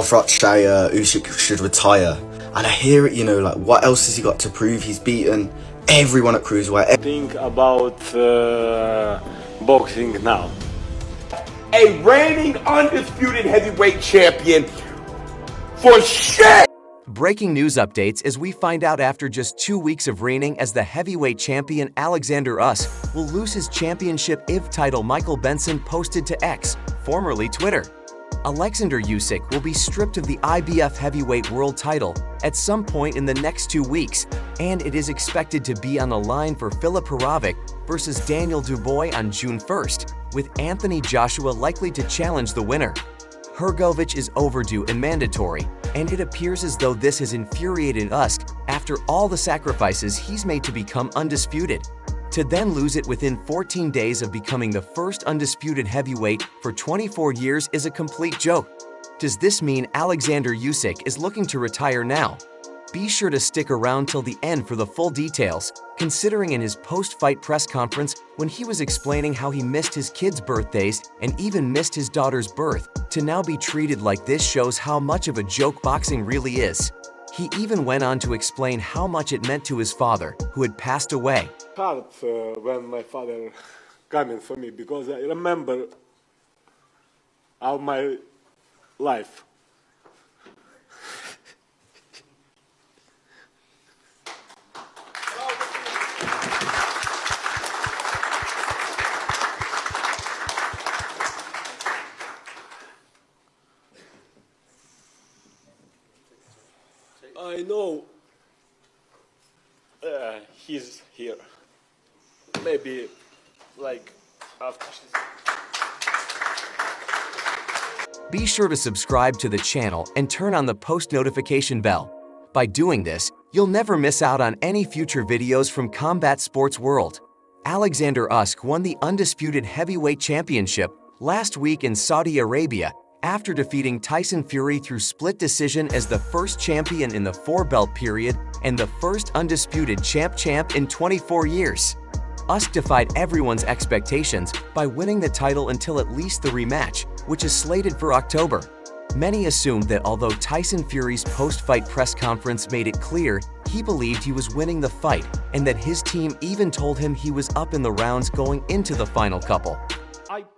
Usyk should retire, and I hear it, like, what else has he got to prove? He's beaten everyone at cruiserweight. Think about boxing now. A reigning undisputed heavyweight champion for shit! Breaking news updates as we find out after just 2 weeks of reigning as the heavyweight champion, Oleksandr Usyk will lose his championship IF title. Michael Benson posted to X, formerly Twitter. Oleksandr Usyk will be stripped of the IBF heavyweight world title at some point in the next 2 weeks, and it is expected to be on the line for Filip Hrgović versus Daniel Dubois on June 1st, with Anthony Joshua likely to challenge the winner. Hrgović is overdue and mandatory, and it appears as though this has infuriated Usyk after all the sacrifices he's made to become undisputed. To then lose it within 14 days of becoming the first undisputed heavyweight for 24 years is a complete joke. Does this mean Oleksandr Usyk is looking to retire now? Be sure to stick around till the end for the full details, considering in his post-fight press conference when he was explaining how he missed his kids' birthdays and even missed his daughter's birth, to now be treated like this shows how much of a joke boxing really is. He even went on to explain how much it meant to his father, who had passed away. Hard when my father coming for me, because I remember all my life. I know he's here. Maybe like after. Be sure to subscribe to the channel and turn on the post notification bell. By doing this, you'll never miss out on any future videos from Combat Sports World. Oleksandr Usyk won the undisputed heavyweight championship last week in Saudi Arabia after defeating Tyson Fury through split decision as the first champion in the 4-belt period and the first undisputed champ in 24 years. Usyk defied everyone's expectations by winning the title until at least the rematch, which is slated for October. Many assumed that although Tyson Fury's post-fight press conference made it clear he believed he was winning the fight and that his team even told him he was up in the rounds going into the final couple.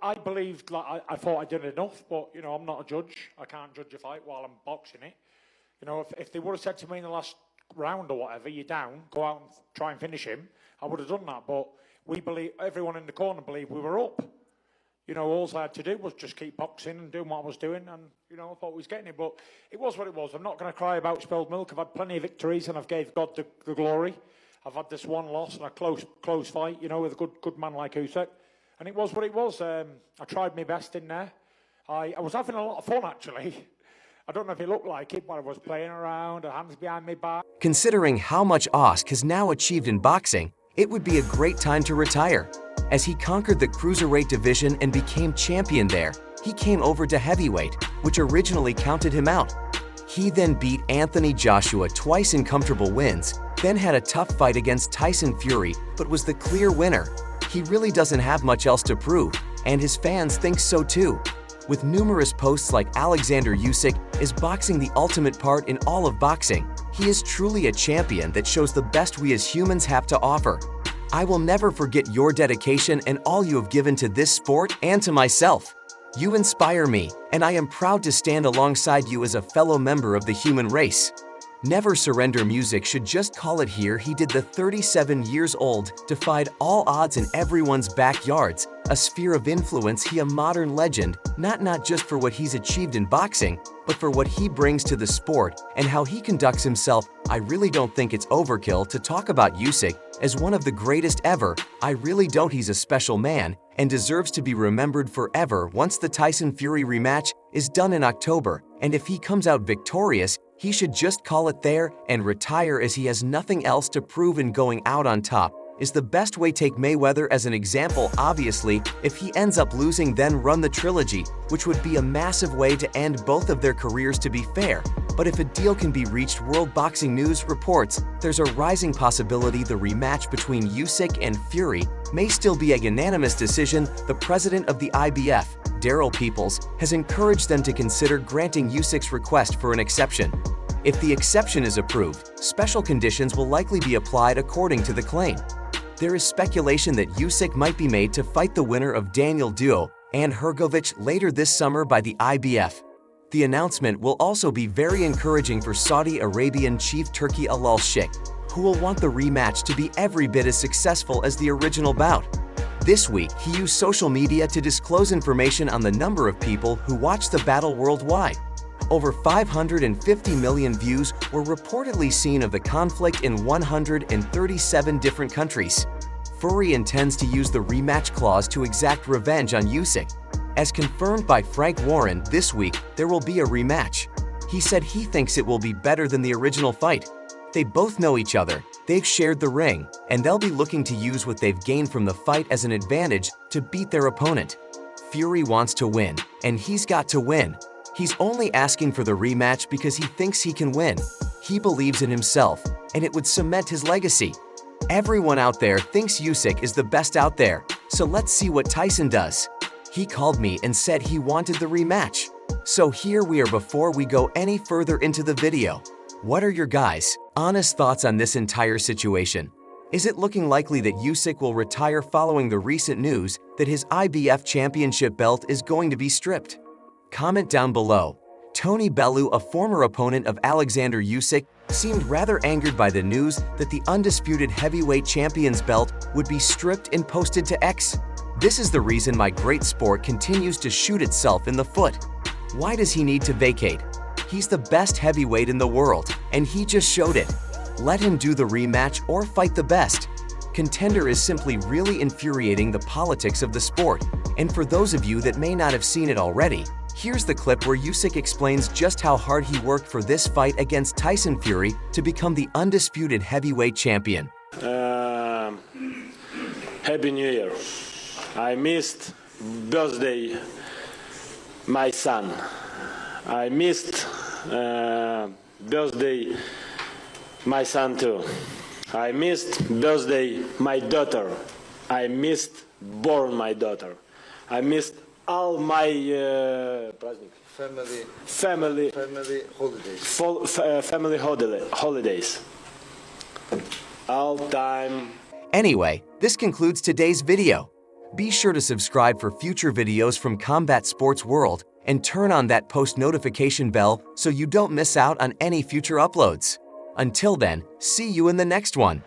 I believed, like, I thought I did enough, but, I'm not a judge. I can't judge a fight while I'm boxing it. If they would have said to me in the last round or whatever, you're down, go out and try and finish him, I would have done that. But everyone in the corner believed we were up. All I had to do was just keep boxing and doing what I was doing, and, I thought we was getting it. But it was what it was. I'm not going to cry about spilled milk. I've had plenty of victories, and I've gave God the glory. I've had this one loss and a close fight, with a good man like Usyk. And it was what it was. I tried my best in there. I was having a lot of fun, actually. I don't know if it looked like it, but I was playing around, hands behind my back. Considering how much Usyk has now achieved in boxing, it would be a great time to retire. As he conquered the cruiserweight division and became champion there, he came over to heavyweight, which originally counted him out. He then beat Anthony Joshua twice in comfortable wins, then had a tough fight against Tyson Fury, but was the clear winner. He really doesn't have much else to prove, and his fans think so too. With numerous posts like Oleksandr Usyk is boxing the ultimate part in all of boxing, he is truly a champion that shows the best we as humans have to offer. I will never forget your dedication and all you have given to this sport and to myself. You inspire me, and I am proud to stand alongside you as a fellow member of the human race. Never Surrender Music should just call it here. He did the 37 years old, defied all odds in everyone's backyards, a sphere of influence. He a modern legend, not just for what he's achieved in boxing, but for what he brings to the sport and how he conducts himself. I really don't think it's overkill to talk about Usyk as one of the greatest ever. I really don't. He's a special man and deserves to be remembered forever once the Tyson Fury rematch is done in October, and if he comes out victorious, he should just call it there and retire, as he has nothing else to prove, and going out on top is the best way. Take Mayweather as an example. Obviously, if he ends up losing, then run the trilogy, which would be a massive way to end both of their careers, to be fair. But if a deal can be reached, World Boxing News reports there's a rising possibility the rematch between Usyk and Fury may still be a unanimous decision. The president of the IBF, Daryl Peoples has encouraged them to consider granting Usyk's request for an exception. If the exception is approved, special conditions will likely be applied according to the claim. There is speculation that Usyk might be made to fight the winner of Daniel Duo and Hrgovic later this summer by the IBF. The announcement will also be very encouraging for Saudi Arabian chief Turki Al-Sheikh, who will want the rematch to be every bit as successful as the original bout. This week, he used social media to disclose information on the number of people who watched the battle worldwide. Over 550 million views were reportedly seen of the conflict in 137 different countries. Furry intends to use the rematch clause to exact revenge on Usyk. As confirmed by Frank Warren this week, there will be a rematch. He said he thinks it will be better than the original fight. They both know each other, they've shared the ring, and they'll be looking to use what they've gained from the fight as an advantage to beat their opponent. Fury wants to win, and he's got to win. He's only asking for the rematch because he thinks he can win. He believes in himself, and it would cement his legacy. Everyone out there thinks Usyk is the best out there, so let's see what Tyson does. He called me and said he wanted the rematch. So here we are. Before we go any further into the video, what are your guys' honest thoughts on this entire situation? Is it looking likely that Usyk will retire following the recent news that his IBF championship belt is going to be stripped? Comment down below. Tony Bellew, a former opponent of Oleksandr Usyk, seemed rather angered by the news that the undisputed heavyweight champion's belt would be stripped and posted to X. This is the reason my great sport continues to shoot itself in the foot. Why does he need to vacate? He's the best heavyweight in the world, and he just showed it. Let him do the rematch or fight the best. Contender is simply really infuriating the politics of the sport, and for those of you that may not have seen it already, here's the clip where Usyk explains just how hard he worked for this fight against Tyson Fury to become the undisputed heavyweight champion. Happy New Year. I missed birthday my son. I missed birthday my son too. I missed birthday my daughter. I missed born my daughter. I missed all my family holidays. All time. Anyway, this concludes today's video. Be sure to subscribe for future videos from Combat Sports World and turn on that post notification bell so you don't miss out on any future uploads. Until then, see you in the next one.